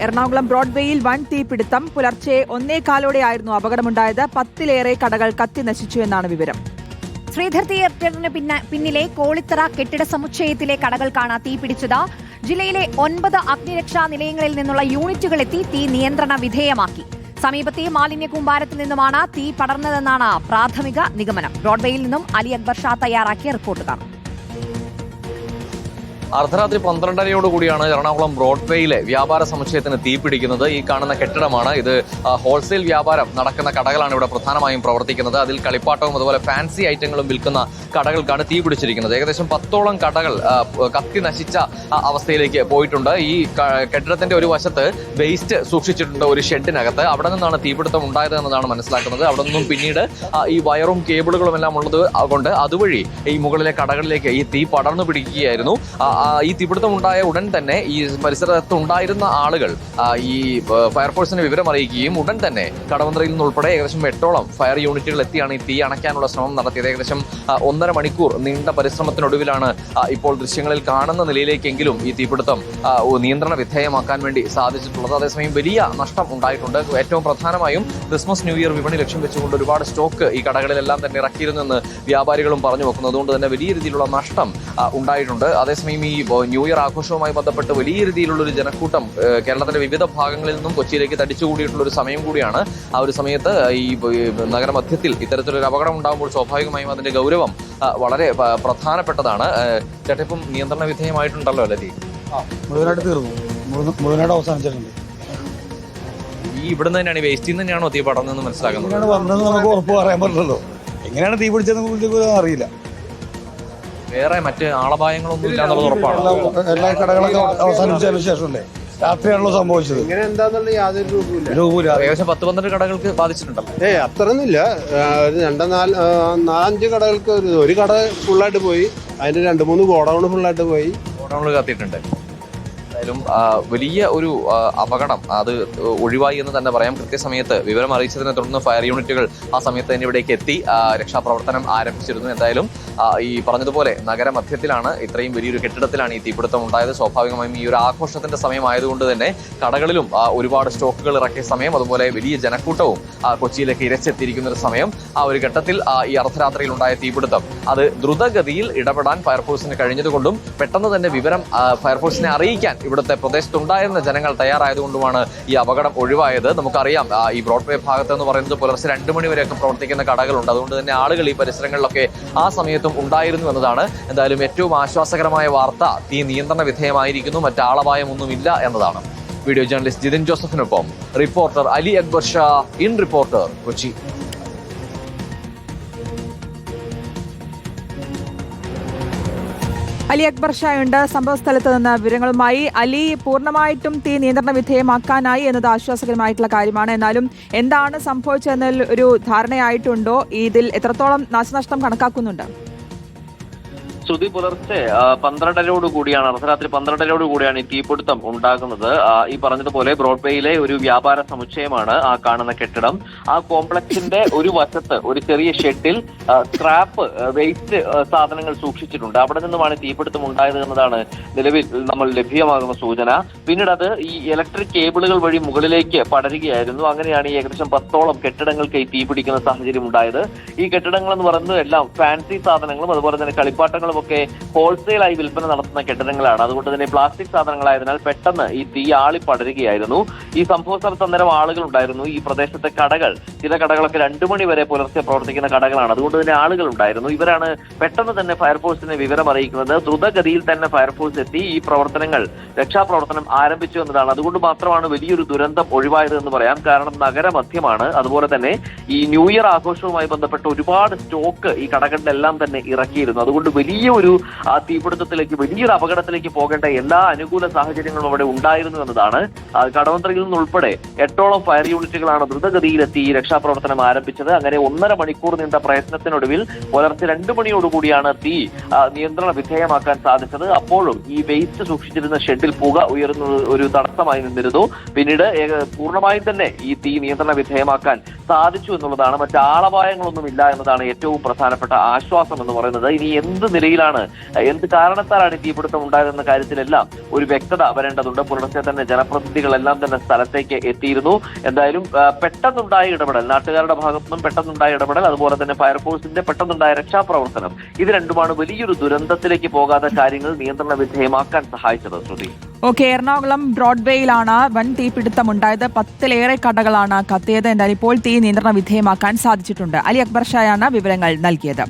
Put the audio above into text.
എറണാകുളം ബ്രോഡ്വേയിൽ വൻ തീപിടുത്തം. പുലർച്ചെ 1:15 അപകടമുണ്ടായത്. 10-ലേറെ കടകൾ കത്തി നശിച്ചു എന്നാണ് വിവരം. ശ്രീധർ തിയേറ്ററിന് പിന്നിലെ കോളിത്തറ കെട്ടിട സമുച്ചയത്തിലെ കടകൾക്കാണ് തീ പിടിച്ചത്. ജില്ലയിലെ 9 അഗ്നിരക്ഷാ നിലയങ്ങളിൽ നിന്നുള്ള യൂണിറ്റുകൾ എത്തി തീ നിയന്ത്രണ വിധേയമാക്കി. സമീപത്തെ മാലിന്യ കൂമ്പാരത്തിൽ നിന്നുമാണ് തീ പടർന്നതെന്നാണ് പ്രാഥമിക നിഗമനം. ബ്രോഡ്വേയിൽ നിന്നും അലി അക്ബർ ഷാ തയ്യാറാക്കിയ റിപ്പോർട്ട് കാണാം. അർദ്ധരാത്രി 12:30യോടുകൂടിയാണ് എറണാകുളം ബ്രോഡ്വേയിലെ വ്യാപാര സമുച്ചയത്തിന് തീപിടിക്കുന്നത്. ഈ കാണുന്ന കെട്ടിടമാണ് ഇത്. ഹോൾസെയിൽ വ്യാപാരം നടക്കുന്ന കടകളാണ് ഇവിടെ പ്രധാനമായും പ്രവർത്തിക്കുന്നത്. അതിൽ കളിപ്പാട്ടവും അതുപോലെ ഫാൻസി ഐറ്റങ്ങളും വിൽക്കുന്ന കടകൾക്കാണ് തീ പിടിച്ചിരിക്കുന്നത്. ഏകദേശം 10ഓളം കടകൾ കത്തി നശിച്ച അവസ്ഥയിലേക്ക് പോയിട്ടുണ്ട്. ഈ കെട്ടിടത്തിന്റെ ഒരു വശത്ത് വേസ്റ്റ് സൂക്ഷിച്ചിട്ടുണ്ട് ഒരു ഷെഡിനകത്ത്. അവിടെ നിന്നാണ് തീപിടുത്തം ഉണ്ടായത് എന്നതാണ് മനസ്സിലാക്കുന്നത്. അവിടെ നിന്നും പിന്നീട് ഈ വയറും കേബിളുകളും എല്ലാം ഉള്ളത് കൊണ്ട് അതുവഴി ഈ മുകളിലെ കടകളിലേക്ക് ഈ തീ പടർന്നു പിടിക്കുകയായിരുന്നു. ഈ തീപിടുത്തം ഉണ്ടായ ഉടൻ തന്നെ ഈ പരിസരത്ത് ഉണ്ടായിരുന്ന ആളുകൾ ഈ ഫയർഫോഴ്സിനെ വിവരം അറിയിക്കുകയും ഉടൻ തന്നെ കടവന്ത്രയിൽ നിന്നുൾപ്പെടെ ഏകദേശം 8ഓളം ഫയർ യൂണിറ്റുകൾ എത്തിയാണ് ഈ തീ അണയ്ക്കാനുള്ള ശ്രമം നടത്തിയത്. ഏകദേശം 1.5 മണിക്കൂർ നീണ്ട പരിശ്രമത്തിനൊടുവിലാണ് ഇപ്പോൾ ദൃശ്യങ്ങളിൽ കാണുന്ന നിലയിലേക്കെങ്കിലും ഈ തീപിടുത്തം നിയന്ത്രണ വിധേയമാക്കാൻ വേണ്ടി സാധിച്ചിട്ടുള്ളത്. അതേസമയം വലിയ നഷ്ടം ഉണ്ടായിട്ടുണ്ട്. ഏറ്റവും പ്രധാനമായും ക്രിസ്മസ് ന്യൂ ഇയർ വിപണി ലക്ഷ്യം വെച്ചുകൊണ്ട് ഒരുപാട് സ്റ്റോക്ക് ഈ കടകളിലെല്ലാം തന്നെ ഇറക്കിയിരുന്നെന്ന് വ്യാപാരികളും പറഞ്ഞു വെക്കുന്നു. അതുകൊണ്ട് തന്നെ വലിയ രീതിയിലുള്ള നഷ്ടം ഉണ്ടായിട്ടുണ്ട്. അതേസമയം ഈ ന്യൂ ഇയർ ആഘോഷവുമായി ബന്ധപ്പെട്ട് വലിയ രീതിയിലുള്ള ഒരു ജനക്കൂട്ടം കേരളത്തിന്റെ വിവിധ ഭാഗങ്ങളിൽ നിന്നും കൊച്ചിയിലേക്ക് തടിച്ചുകൂടിയിട്ടുള്ള ഒരു സമയം കൂടിയാണ്. ആ ഒരു സമയത്ത് ഈ നഗരമധ്യത്തിൽ ഇത്തരത്തിലൊരു അപകടം ഉണ്ടാകുമ്പോൾ സ്വാഭാവികമായും അതിന്റെ ഗൗരവം വളരെ പ്രധാനപ്പെട്ടതാണ്. ചേട്ടപ്പം നിയന്ത്രണ വിധേയമായിട്ടുണ്ടല്ലോ അല്ലേ? മുഴുവനായിട്ട് തീർന്നു, മുഴുവനായിട്ട് അവസാനിച്ചിട്ടുണ്ട്. ഈ ഇവിടുന്ന് തന്നെയാണ് വേസ്റ്റിൽ നിന്ന് തന്നെയാണോ തീ പടർന്നെന്ന് മനസ്സിലാക്കുന്നത്? വന്നത് നമുക്ക് ഉറപ്പ് പറയാൻ പറ്റില്ലല്ലോ. എങ്ങനെയാണ് തീ പിടിച്ചതെന്ന് അറിയില്ല. വേറെ മറ്റ് ആളപായങ്ങളൊന്നും ഇല്ല എന്നുള്ളത് ഉറപ്പാണ്. എല്ലാ കടകളൊക്കെ അവസാനിച്ചതിന് ശേഷമല്ലേ രാത്രിയാണല്ലോ സംഭവിച്ചത്. ഇങ്ങനെ എന്താന്നുള്ള യാതൊരു രൂപമില്ല. ഏകദേശം 10-12 കടകൾക്ക് ബാധിച്ചിട്ടുണ്ടല്ലോ. അത്രയൊന്നുമില്ല. 4-5 കടകൾക്ക് ഒരു കട ഫുള്ളായിട്ട് പോയി. അതിന്റെ 2-3 ഗോഡൌൺ ഫുള്ളായിട്ട് പോയി. ഗോഡൌണിൽ കത്തിയിട്ടുണ്ട്. എന്തായാലും വലിയ ഒരു അപകടം അത് ഒഴിവായി എന്ന് തന്നെ പറയാം. കൃത്യസമയത്ത് വിവരം അറിയിച്ചതിനെ തുടർന്ന് ഫയർ യൂണിറ്റുകൾ ആ സമയത്ത് തന്നെ ഇവിടേക്ക് എത്തി രക്ഷാപ്രവർത്തനം ആരംഭിച്ചിരുന്നു. എന്തായാലും ഈ പറഞ്ഞതുപോലെ നഗരമധ്യത്തിലാണ്, ഇത്രയും വലിയൊരു കെട്ടിടത്തിലാണ് ഈ തീപിടുത്തം ഉണ്ടായത്. സ്വാഭാവികമായും ഈ ഒരു ആഘോഷത്തിന്റെ സമയമായതുകൊണ്ട് തന്നെ കടകളിലും ഒരുപാട് സ്റ്റോക്കുകൾ ഇറക്കിയ സമയം, അതുപോലെ വലിയ ജനക്കൂട്ടവും കൊച്ചിയിലേക്ക് ഇരച്ചെത്തിയിരിക്കുന്ന ഒരു സമയം. ആ ഒരു ഘട്ടത്തിൽ ഈ അർദ്ധരാത്രിയിൽ ഉണ്ടായ തീപിടുത്തം അത് ദ്രുതഗതിയിൽ ഇടപെടാൻ ഫയർഫോഴ്സിന് കഴിഞ്ഞതുകൊണ്ടും പെട്ടെന്ന് തന്നെ വിവരം ഫയർഫോഴ്സിനെ അറിയിക്കാൻ ഇവിടുത്തെ പ്രദേശത്തുണ്ടായിരുന്ന ജനങ്ങൾ തയ്യാറായതുകൊണ്ടുമാണ് ഈ അപകടം ഒഴിവായത്. നമുക്കറിയാം ഈ ബ്രോഡ്വേ ഭാഗത്ത് എന്ന് പറയുന്നത് പുലർച്ചെ 2 മണി വരെയൊക്കെ പ്രവർത്തിക്കുന്ന കടകളുണ്ട്. അതുകൊണ്ട് തന്നെ ആളുകൾ ഈ പരിസരങ്ങളിലൊക്കെ ആ സമയത്തും ഉണ്ടായിരുന്നു എന്നതാണ്. എന്തായാലും ഏറ്റവും ആശ്വാസകരമായ വാർത്ത, തീ നിയന്ത്രണ വിധേയമായിരിക്കുന്നു, മറ്റാളപായമൊന്നുമില്ല എന്നതാണ്. വീഡിയോ ജേർണലിസ്റ്റ് ജിതിൻ ജോസഫിനൊപ്പം reporter Ali Akbar Shah, in reporter, Kochi. Ali Akbar ഷായുണ്ട് സംഭവ സ്ഥലത്ത് നിന്ന് വിവരങ്ങളുമായി. അലി, പൂർണ്ണമായിട്ടും തീ നിയന്ത്രണ വിധേയമാക്കാനായി എന്നത് ആശ്വാസകരമായിട്ടുള്ള കാര്യമാണ്. എന്നാലും എന്താണ് സംഭവിച്ചതെന്നതിൽ ഒരു ധാരണയായിട്ടുണ്ടോ? ഇതിൽ എത്രത്തോളം നാശനഷ്ടം കണക്കാക്കുന്നുണ്ട്? ശ്രുതി, പുലർച്ചെ 12:30 അർദ്ധരാത്രി 12:30 ഈ തീപിടുത്തം ഉണ്ടാകുന്നത്. ഈ പറഞ്ഞതുപോലെ ബ്രോഡ്വേയിലെ ഒരു വ്യാപാര സമുച്ചയമാണ് ആ കാണുന്ന കെട്ടിടം. ആ കോംപ്ലക്സിന്റെ ഒരു വശത്ത് ഒരു ചെറിയ ഷെഡിൽ സ്ക്രാപ്പ് വേസ്റ്റ് സാധനങ്ങൾ സൂക്ഷിച്ചിട്ടുണ്ട്. അവിടെ നിന്നുമാണ് തീപിടുത്തം ഉണ്ടായത് എന്നതാണ് നിലവിൽ നമ്മൾ ലഭ്യമാകുന്ന സൂചന. പിന്നീട് അത് ഈ ഇലക്ട്രിക് കേബിളുകൾ വഴി മുകളിലേക്ക് പടരുകയായിരുന്നു. അങ്ങനെയാണ് ഈ ഏകദേശം 10ഓളം കെട്ടിടങ്ങൾക്ക് ഈ തീ പിടിക്കുന്ന സാഹചര്യം ഉണ്ടായത്. ഈ കെട്ടിടങ്ങൾ എന്ന് പറയുന്നത് എല്ലാം ഫാൻസി സാധനങ്ങളും അതുപോലെ തന്നെ കളിപ്പാട്ടങ്ങളും ഒക്കെ ഹോൾസെയിലായി വിൽപ്പന നടത്തുന്ന കെട്ടിടങ്ങളാണ്. അതുകൊണ്ട് തന്നെ പ്ലാസ്റ്റിക് സാധനങ്ങളായതിനാൽ പെട്ടെന്ന് ഈ തീ ആളി പടരുകയായിരുന്നു. ഈ സംഭവ സ്ഥലത്ത് അന്നേരം ആളുകൾ ഉണ്ടായിരുന്നു. ഈ പ്രദേശത്തെ കടകൾ, ചില കടകളൊക്കെ 2 മണി വരെ പുലർച്ചെ പ്രവർത്തിക്കുന്ന കടകളാണ്. അതുകൊണ്ട് തന്നെ ആളുകൾ ഉണ്ടായിരുന്നു. ഇവരാണ് പെട്ടെന്ന് തന്നെ ഫയർഫോഴ്സിനെ വിവരം അറിയിക്കുന്നത്. ദ്രുതഗതിയിൽ തന്നെ ഫയർഫോഴ്സ് എത്തി ഈ പ്രവർത്തനങ്ങൾ, രക്ഷാപ്രവർത്തനം ആരംഭിച്ചു എന്നതാണ്. അതുകൊണ്ട് മാത്രമാണ് വലിയൊരു ദുരന്തം ഒഴിവായത് എന്ന് പറയാം. കാരണം നഗരമധ്യമാണ്. അതുപോലെ തന്നെ ഈ ന്യൂ ഇയർ ആഘോഷവുമായി ബന്ധപ്പെട്ട് ഒരുപാട് സ്റ്റോക്ക് ഈ കടകളിലെല്ലാം തന്നെ ഇറക്കിയിരുന്നു. അതുകൊണ്ട് വലിയ ഒരു തീപിടുത്തത്തിലേക്ക്, വലിയൊരു അപകടത്തിലേക്ക് പോകേണ്ട എല്ലാ അനുകൂല സാഹചര്യങ്ങളും അവിടെ ഉണ്ടായിരുന്നു എന്നതാണ്. കടവന്ത്രയിൽ നിന്നുൾപ്പെടെ 8ഓളം ഫയർ യൂണിറ്റുകളാണ് ദ്രുതഗതിയിലെത്തി ഈ രക്ഷാപ്രവർത്തനം ആരംഭിച്ചത്. അങ്ങനെ 1.5 മണിക്കൂർ നീണ്ട പ്രയത്നത്തിനൊടുവിൽ പുലർച്ചെ 2 മണിയോടുകൂടിയാണ് തീ നിയന്ത്രണ വിധേയമാക്കാൻ സാധിച്ചത്. അപ്പോഴും ഈ വേസ്റ്റ് സൂക്ഷിച്ചിരുന്ന ഷെഡിൽ പുക ഉയരുന്നത് ഒരു തടസ്സമായി നിന്നിരുന്നു. പിന്നീട് പൂർണ്ണമായും തന്നെ ഈ തീ നിയന്ത്രണ വിധേയമാക്കാൻ സാധിച്ചു എന്നുള്ളതാണ്. മറ്റ് ആളപായങ്ങളൊന്നും ഇല്ല എന്നതാണ് ഏറ്റവും പ്രധാനപ്പെട്ട ആശ്വാസം എന്ന് പറയുന്നത്. ഇനി എന്ത് നിലയിൽ നിലയിലാണ്, എന്ത് കാരണത്താലാണ് ഈ തീപിടുത്തം ഉണ്ടാകുന്ന കാര്യത്തിലെല്ലാം ഒരു വ്യക്തത വരേണ്ടതുണ്ട്. പുലർച്ചെ തന്നെ ജനപ്രതിനിധികളെല്ലാം തന്നെ സ്ഥലത്തേക്ക് എത്തിയിരുന്നു. എന്തായാലും പെട്ടെന്നുണ്ടായ ഇടപെടൽ, നാട്ടുകാരുടെ ഭാഗത്തു നിന്നും പെട്ടെന്നുണ്ടായ ഇടപെടൽ, അതുപോലെ തന്നെ ഫയർഫോഴ്സിന്റെ പെട്ടെന്നുണ്ടായ രക്ഷാപ്രവർത്തനം, ഇത് രണ്ടുമാണ് വലിയൊരു ദുരന്തത്തിലേക്ക് പോകാതെ കാര്യങ്ങൾ നിയന്ത്രണ വിധേയമാക്കാൻ സഹായിച്ചത്. ശ്രുതി, ഓക്കെ, എറണാകുളം ബ്രോഡ്വേയിലാണ് വൻ തീപിടുത്തം ഉണ്ടായത്. 10-ലേറെ കടകളാണ് കത്തിയത്. എന്നാൽ ഇപ്പോൾ തീ നിയന്ത്രണ വിധേയമാക്കാൻ സാധിച്ചിട്ടുണ്ട്. അലി അക്ബർ ഷായാണ് വിവരങ്ങൾ നൽകിയത്.